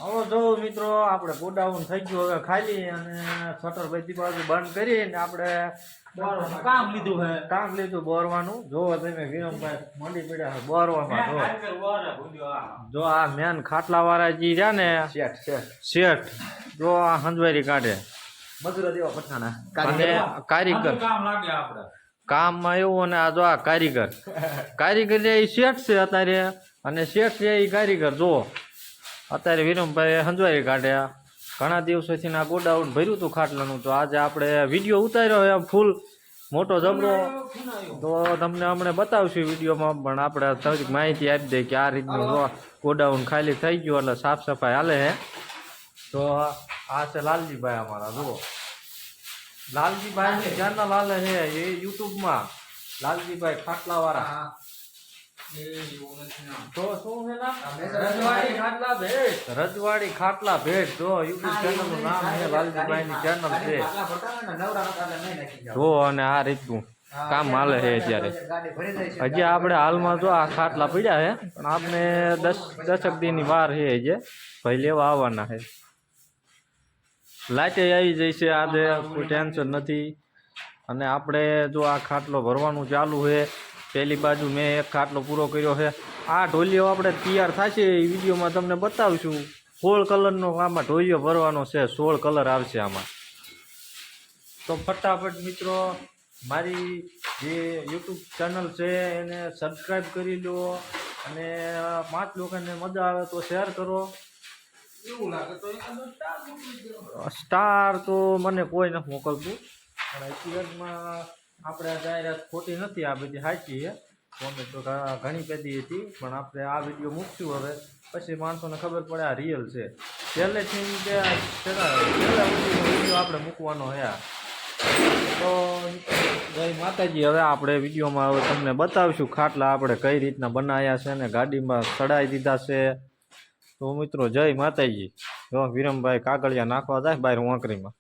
હવે જો મિત્રો આપણે ગોડાઉન થઈ ગયું હવે ખાલી અને શટર બધી બાજુ બંધ કરીને આપણે કામ લીધું હે કામ લીધું બોરવાનું. જો તમે વિરમભાઈ મંડી પડ્યા છે બોરવામાં. જો આ મેન ખાટલા વાળા જી રહ્યા ને શેઠ જો આ હંજવારી કાઢે મજૂરો દેવા પઠાના અને કારીગર કામ લાગે આપણે કામમાં એવું. અને આ જો આ કારીગર એ શેઠ છે અત્યારે અને શેઠ છે એ કારીગર. જો અત્યારે વિરમભાઈ હંજવારી કાઢ્યા. ઘણા દિવસોથી આ ગોડાઉન ભર્યું હતું ખાટલાનું. તો આજે આપણે વિડીયો ઉતાર્યો એમ ફૂલ મોટો જબરો. તો તમને અમને બતાવશું વિડીયોમાં. પણ આપણે થોડીક માહિતી આપી દઈએ કે આ રીતનું ગોડાઉન ખાલી થઈ ગયું એટલે સાફ સફાઈ હાલે છે. તો આ છે લાલજીભાઈ અમારા. જુઓ લાલજીભાઈની ચેનલ હાલે છે એ યુટ્યુબમાં લાલજીભાઈ ખાટલાવાળા. તો શું છે નામ? રજવાડી ખાટલા ભેટ. જો યુટ્યુબ ચેનલ નું નામ છે લાલજીભાઈ ની ચેનલ છે. જો અને આ રીતનું કામ હાલે છે અત્યારે. હજી આપણે હાલમાં જો આ ખાટલા પડ્યા છે પણ આપણે 10 દિનની વાર છે હજી ભાઈ લેવા આવવાના છે. લાઈટે આવી જશે આજે કોઈ ટેન્શન નથી. અને આપણે જો આ ખાટલો ભરવાનું ચાલુ છે. પહેલી બાજુ મેં એક ખાટલો પૂરો કર્યો છે. આ ઢોલિયો આપણે તૈયાર થશે એ વિડીયોમાં તમને બતાવશું. 16 કલરનો આમાં ઢોલિયો ભરવાનો છે. 16 કલર આવશે આમાં. તો ફટાફટ મિત્રો મારી જે યુટ્યુબ ચેનલ છે એને સબસ્ક્રાઈબ કરી લો અને 5 લોકોને મજા આવે તો શેર કરો. સ્ટાર તો મને કોઈ નથી મોકલતું પણ હકીકતમાં આપણે જાહેરાત ખોટી નથી. આ બધી સાચી છે. કોમેન્ટ તો ઘણી પેદી હતી પણ આપણે આ વિડીયો મૂકશું હવે પછી માણસોને ખબર પડે આ રિયલ છે. પહેલેથી કે છેલ્લા વિડીયો આપણે મૂકવાનો છે. તો જય માતાજી. હવે આપણે વિડીયોમાં હવે તમને બતાવશું ખાટલા આપણે કઈ રીતના બનાવ્યા છે ને ગાડીમાં ચડાવી દીધા છે. તો મિત્રો જય માતાજી. જો વિરમભાઈ કાગળિયા નાખવા જાય બહાર વાંકરીમાં.